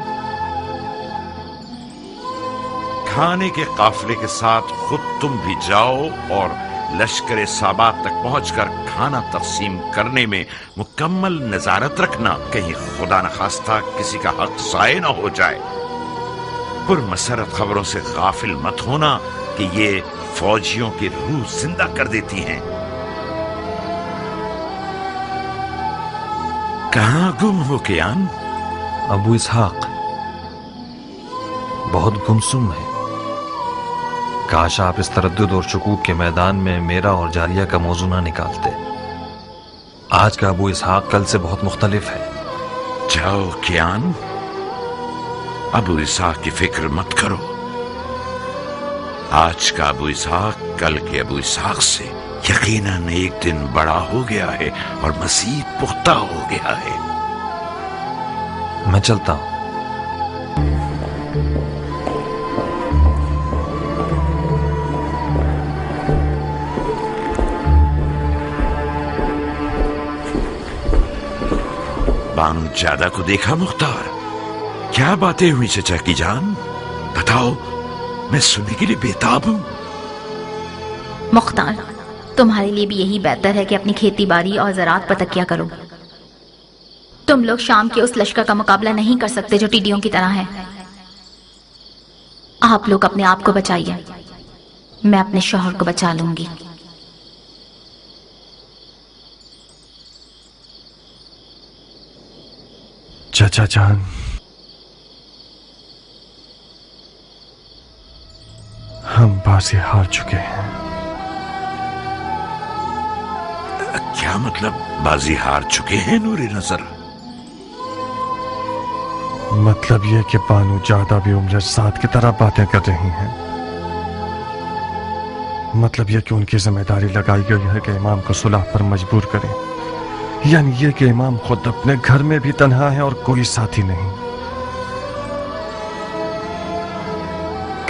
खाने के काफिले के साथ खुद तुम भी जाओ और लश्कर साबात तक पहुंचकर खाना तकसीम करने में मुकम्मल नजारत रखना, कहीं खुदा न खास्ता किसी का हक ज़ाय न हो जाए। पुरमसरत खबरों से गाफिल मत होना कि ये फौजियों की रूह जिंदा कर देती हैं। कहां गुम हो कियान? अबू इसहाक बहुत गुमसुम है। काश आप इस तरद्दुद और शकूक के मैदान में मेरा और जारिया का मौजू ना निकालते। आज का अबू इसहाक कल से बहुत मुख्तलिफ है। जाओ कियान, अबू इसहाक की फिक्र मत करो। आज का अबू इसहाक कल के अबू इसहाक से यकीनन एक दिन बड़ा हो गया है और मज़ीद पुख्ता हो गया है। मैं चलता हूं। बानू ज्यादा को देखा मुख्तार? क्या बातें हुई चचा की जान? बताओ, मैं सुनने के लिए बेताब हूं। मुख्तार, तुम्हारे लिए भी यही बेहतर है कि अपनी खेती बाड़ी और ज़राअत पर तकिया करो। तुम लोग शाम के उस लश्कर का मुकाबला नहीं कर सकते जो टिड्डियों की तरह है। आप लोग अपने आप को बचाइए, मैं अपने शौहर को बचा लूंगी। चाचा जान, हम बाजी हार चुके हैं। क्या मतलब बाजी हार चुके हैं नूरे नजर? मतलब ये कि बानू ज्यादा भी उम्र साथ की तरह बातें कर रही हैं। मतलब ये कि उनकी जिम्मेदारी लगाई गई है कि इमाम को सुलह पर मजबूर करें। यानी ये कि इमाम खुद अपने घर में भी तन्हा है और कोई साथी नहीं।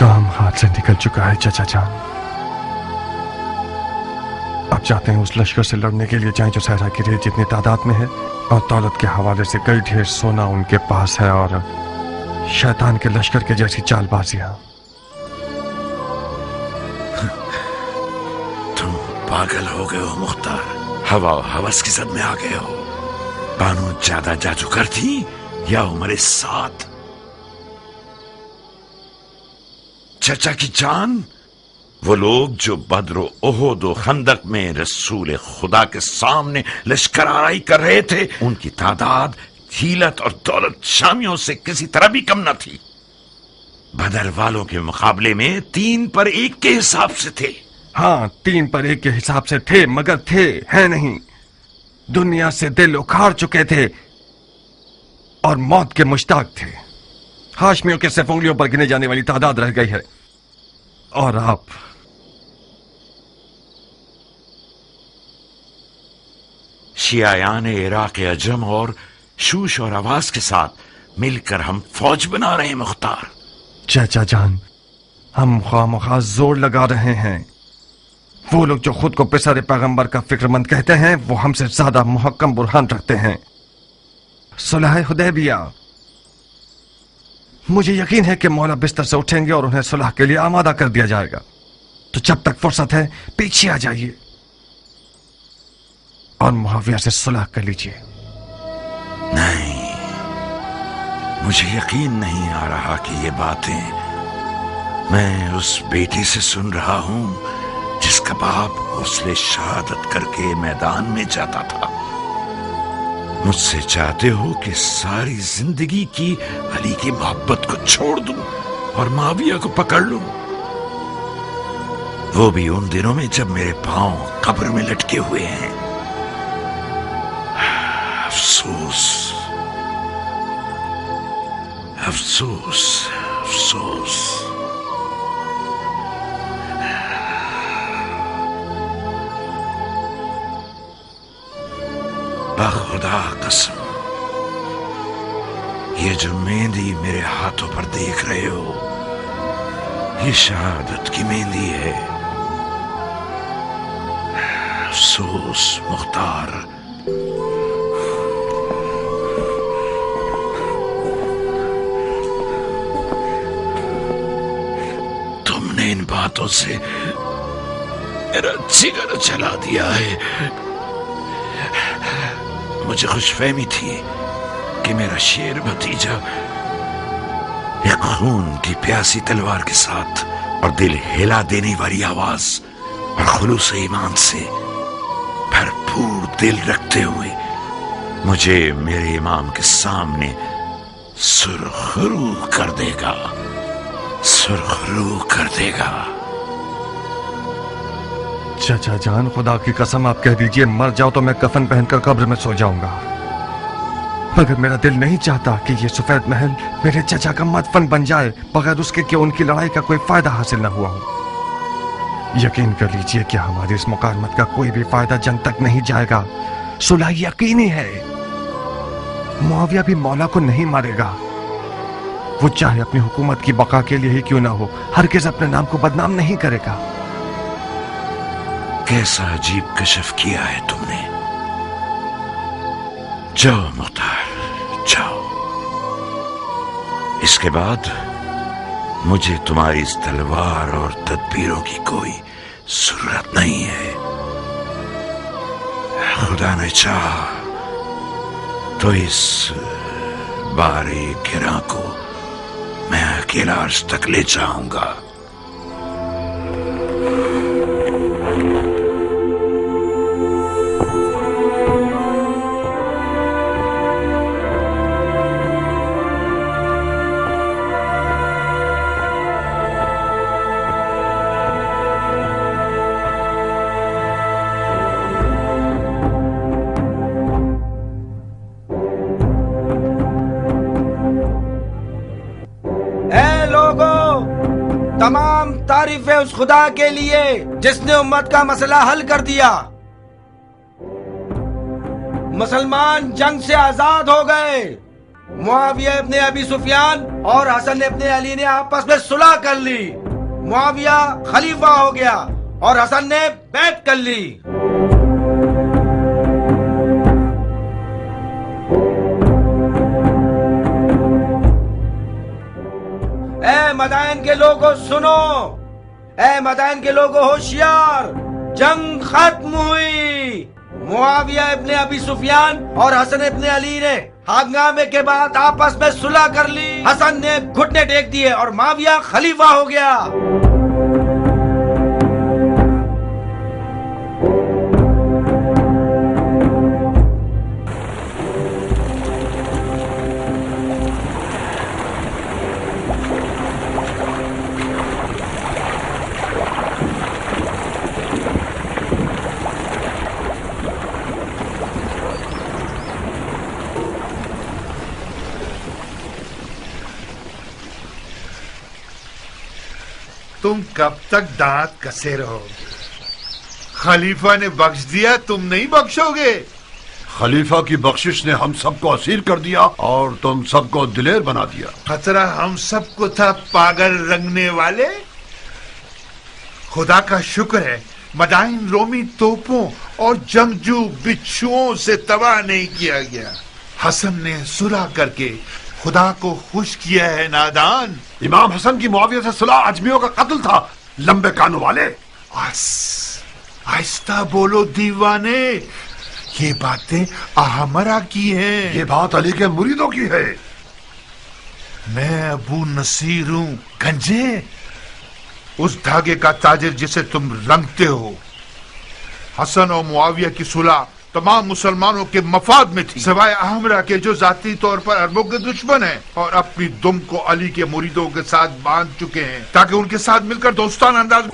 काम हाथ से निकल चुका है चाचा जान। अब चाहते हैं उस लश्कर से लड़ने के लिए जाएं जो सहरा की रेत जितनी तादाद में है, और दौलत के हवाले से कई ढेर सोना उनके पास है, और शैतान के लश्कर के जैसी चालबाजियां। तुम पागल हो गए हो मुख्तार। हवा और हवस की जद में आ गए हो। बानू ज्यादा जादूगर थी या उम्र साथ? चचा की जान, वो लोग जो बद्र ओहद और खंदक में रसूल खुदा के सामने लश्कराई कर रहे थे, उनकी तादाद हिलत और दौलत शामियों से किसी तरह भी कम न थी। बदर वालों के मुकाबले में 3 पर 1 के हिसाब से थे। हाँ, 3 पर 1 के हिसाब से थे, मगर थे है नहीं। दुनिया से दिल उखाड़ चुके थे। और मौत के मुश्ताक थे। हाशमियों के सिर्फ उंगलियों पर गिने जाने वाली तादाद रह गई है, और आप शियायान इराक अजम और शूश और आवाज के साथ मिलकर हम फौज बना रहे हैं मुख्तार। चाचा जान, हम खामखा जोर लगा रहे हैं। वो लोग जो खुद को पिसर पैगंबर का फिक्रमंद कहते हैं, वो हमसे ज्यादा मुहक्कम बुरहान रखते हैं। सुलह हुदैबिया, मुझे यकीन है कि मौला बिस्तर से उठेंगे और उन्हें सुलह के लिए आमादा कर दिया जाएगा। तो जब तक फुर्सत है पीछे आ जाइए और मुआविया से सुलह कर लीजिए। नहीं, मुझे यकीन नहीं आ रहा कि ये बातें मैं उस बेटी से सुन रहा हूं जिसका बाप उसने शहादत करके मैदान में जाता था। मुझसे चाहते हो कि सारी जिंदगी की अली की मोहब्बत को छोड़ दूं और माविया को पकड़ लूं, वो भी उन दिनों में जब मेरे पांव कब्र में लटके हुए हैं। अफसोस, अफसोस, अफसोस। खुदा कसम, ये जो मेहंदी मेरे हाथों पर देख रहे हो, ये शहादत की मेहंदी है। अफसोस मुख्तार, तुमने इन बातों से मेरा जिगर जला दिया है। मुझे खुशफहमी थी कि मेरा शेर भतीजा एक खून की प्यासी तलवार के साथ और दिल हिला देने वाली आवाज और खुलूस ईमान से भरपूर दिल रखते हुए मुझे मेरे इमाम के सामने सुरखरू कर देगा, सुरखरू कर देगा। चाचा जान, खुदा की कसम आप कह दीजिए मर जाओ तो मैं कफन पहनकर कब्र में सो जाऊंगा, मगर मेरा दिल नहीं चाहता कि ये सफेद महल मेरे चाचा का मदफन बन जाए बगैर उसके कि उनकी लड़ाई का कोई फायदा हासिल न हुआ हो। यकीन कर लीजिए कि हमारी इस मुकालमत का कोई भी फायदा जंग तक नहीं जाएगा। सुलह यकीनी है। मुआविया भी मौला को नहीं मारेगा। वो चाहे अपनी हुकूमत की बका के लिए ही क्यों ना हो, हरगिज़ अपने नाम को बदनाम नहीं करेगा। कैसा अजीब कशफ किया है तुमने। जाओ मुख्तार, जाओ। इसके बाद मुझे तुम्हारी इस तलवार और तदबीरों की कोई जरूरत नहीं है। खुदा ने चाहा तो इस बारे गिरा को मैं अकेला अर्श तक ले जाऊंगा। तमाम तारीफें उस खुदा के लिए जिसने उम्मत का मसला हल कर दिया। मुसलमान जंग से आजाद हो गए। मुआविया इब्ने अबी सुफियान और हसन इब्ने अली ने आपस में सुलह कर ली। मुआविया खलीफा हो गया और हसन ने बैत कर ली। ए मदाइन के लोगों सुनो, ए मदाइन के लोगों होशियार, जंग खत्म हुई। मुआविया इब्ने अबी सुफियान और हसन इब्ने अली ने हंगामे के बाद आपस में सुलह कर ली। हसन ने घुटने टेक दिए और मुआविया खलीफा हो गया। तुम कब तक दांत कसे रहो? खलीफा ने बख्श दिया, तुम नहीं बख्शोगे? खलीफा की बख्शिश ने हम सबको असीर कर दिया और तुम सबको दिलेर बना दिया। खतरा हम सबको था पागल रंगने वाले। खुदा का शुक्र है मदाइन रोमी तोपों और जंगजू बिच्छुओं से तबाह नहीं किया गया। हसन ने सुलह करके खुदा को खुश किया है नादान। इमाम हसन की मुआविया से सुलह अजमियों का कत्ल था, लंबे कानों वाले। आहिस्ता बोलो दीवाने, ये बातें अहमरा की हैं। ये बात अली के मुरीदों की है। मैं अबू नसीर हूं गंजे, उस धागे का ताजिर जिसे तुम रंगते हो। हसन और मुआविया की सुलह तमाम मुसलमानों के मफाद में थी, सिवाय अहमरा के जो जाती तौर पर अरबों के दुश्मन हैं और अपनी दुम को अली के मुरीदों के साथ बांध चुके हैं ताकि उनके साथ मिलकर दोस्ताना अंदाज।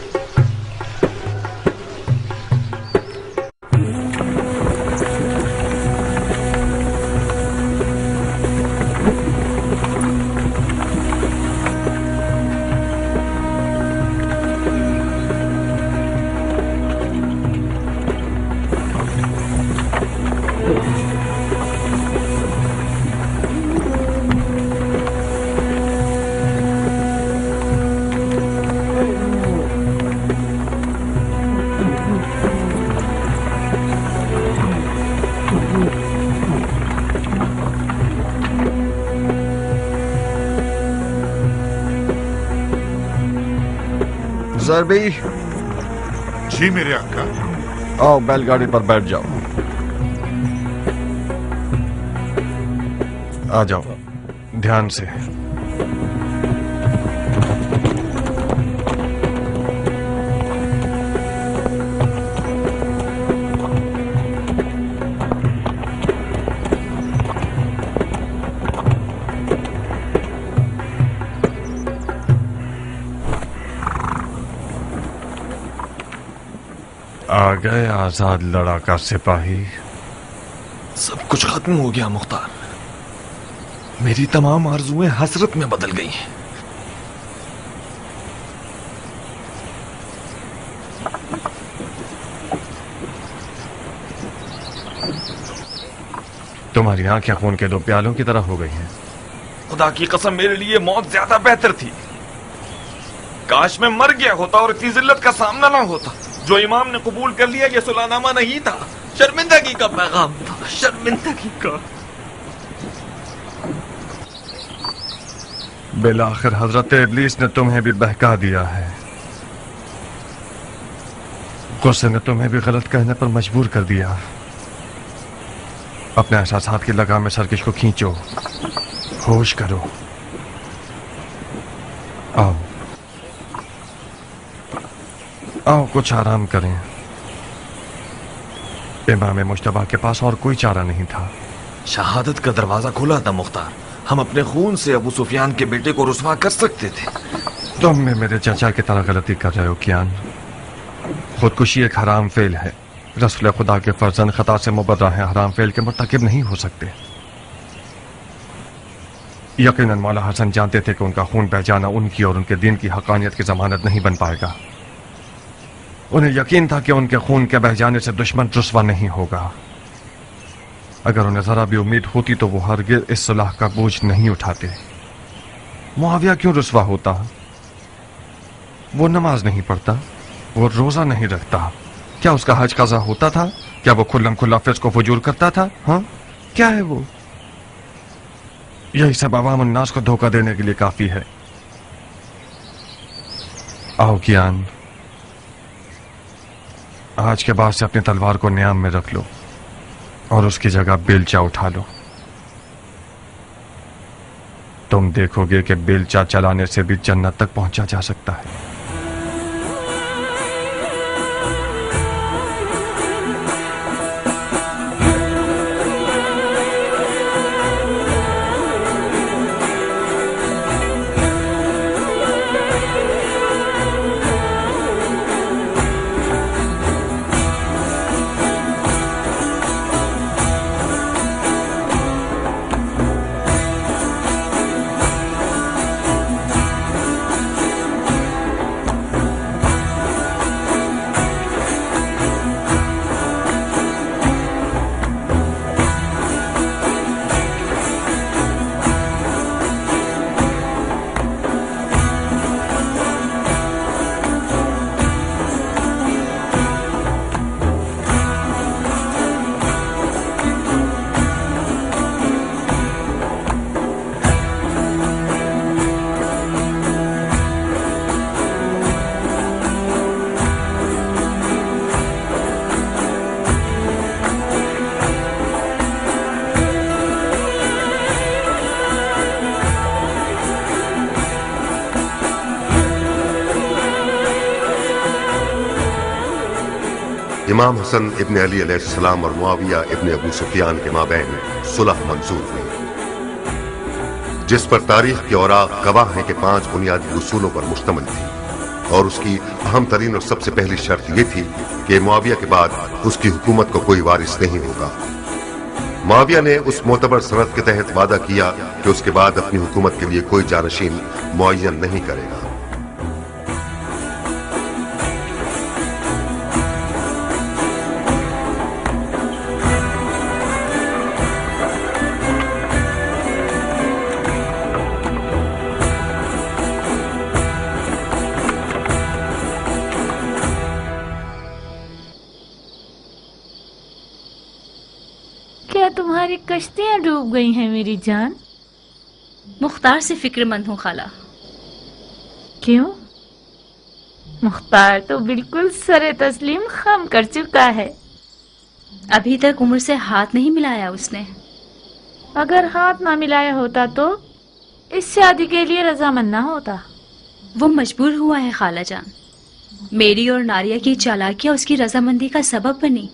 ज़रबी, जी मेरे आका। आओ बैलगाड़ी पर बैठ जाओ। आ जाओ ध्यान से। आ गए आजाद लड़ाका सिपाही। सब कुछ खत्म हो गया मुख्तार। मेरी तमाम आरज़ुएं हसरत में बदल गई हैं। तुम्हारी आंखें खून के दो प्यालों की तरह हो गई हैं। खुदा की कसम, मेरे लिए मौत ज्यादा बेहतर थी। काश मैं मर गया होता और इतनी जिल्लत का सामना ना होता। जो इमाम ने कबूल कर लिया ये सुलहनामा नहीं था, शर्मिंदगी का पैगाम था, शर्मिंदगी का। बिलाखिर हजरत इब्लीस ने तुम्हें भी बहका दिया है। गुस्से ने तुम्हें भी गलत कहने पर मजबूर कर दिया। अपने एहसासात की लगाम में सरकश को खींचो, होश करो। आओ आओ कुछ आराम करें। इमाम मुश्तबा के पास और कोई चारा नहीं था। शहादत का दरवाजा खुला था मुख्तार। हम अपने खून से अबू सुफियान के बेटे को रुसवा कर सकते थे। तुम में मेरे चाचा की तरह गलती कर रहे हो कियान। खुदकुशी एक हराम फेल है। रसूल खुदा के फर्जंद खता से मुबर्रा है, हराम फेल के मुर्तकिब नहीं हो सकते। यकीनन मौला हसन जानते थे कि उनका खून बह जाना उनकी और उनके दीन की हकानियत की जमानत नहीं बन पाएगा। उन्हें यकीन था कि उनके खून के बह जाने से दुश्मन रुसवा नहीं होगा। अगर उन्हें जरा भी उम्मीद होती तो वो हरगिज़ इस सुलह का बोझ नहीं उठाते। मुआविया क्यों रुसवा होता? वो नमाज नहीं पढ़ता, वो रोजा नहीं रखता। क्या उसका हज कज़ा होता था? क्या वो खुल्लम खुल्ला फिस्क व फुजूर करता था? हाँ, क्या है वो? यही सब अवाम उन्नास को धोखा देने के लिए काफी है। आओ कियान, आज के बाद से अपनी तलवार को न्याम में रख लो और उसकी जगह बेलचा उठा लो। तुम देखोगे कि बेलचा चलाने से भी जन्नत तक पहुंचा जा सकता है। इमाम हसन इब्न अली अलैहिस्सलाम और मुआविया इब्न अबू सुफियान के माबैन सुलह मंजूर हुई, जिस पर तारीख के औराक गवाह हैं कि 5 बुनियादी उसूलों पर मुश्तमिल थी, और उसकी अहम तरीन और सबसे पहली शर्त यह थी कि मुआविया के बाद उसकी हुकूमत को कोई वारिस नहीं होगा। मुआविया ने उस मोतबर सनद के तहत वादा किया कि उसके बाद अपनी हुकूमत के लिए कोई जानशीन मुअय्यन नहीं करेगा। क्या तुम्हारी कश्तियां डूब गई हैं मेरी जान? मुख्तार से फिक्रमंद हूँ खाला। क्यों? मुख्तार तो बिल्कुल सरे तस्लीम खम कर चुका है। अभी तक उमर से हाथ नहीं मिलाया उसने। अगर हाथ ना मिलाया होता तो इस शादी के लिए रजामंद ना होता। वो मजबूर हुआ है खाला जान। मेरी और नारिया की चालाकियां उसकी रजामंदी का सबब बनी।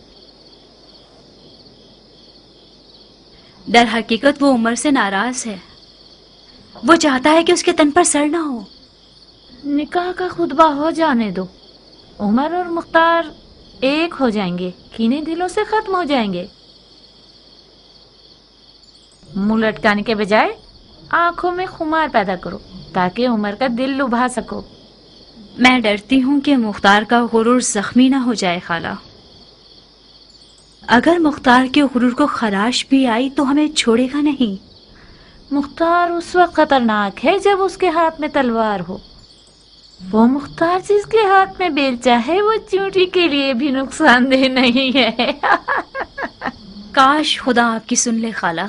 दर हकीकत वो उमर से नाराज है। वो चाहता है कि उसके तन पर सर ना हो। निकाह का खुतबा हो जाने दो। उमर और मुख्तार एक हो जाएंगे, कीने दिलों से खत्म हो जाएंगे। मुंह लटकाने के बजाय आंखों में खुमार पैदा करो ताकि उमर का दिल लुभा सको। मैं डरती हूँ कि मुख्तार का गुरूर जख्मी ना हो जाए खाला। अगर मुख्तार के गुरूर को खराश भी आई तो हमें छोड़ेगा नहीं। मुख्तार उस वक्त खतरनाक है जब उसके हाथ में तलवार हो। वो मुख्तार जिसके हाथ में बेलचा है वो चूंटी के लिए भी नुकसानदेह नहीं है। काश खुदा आपकी सुन ले खाला।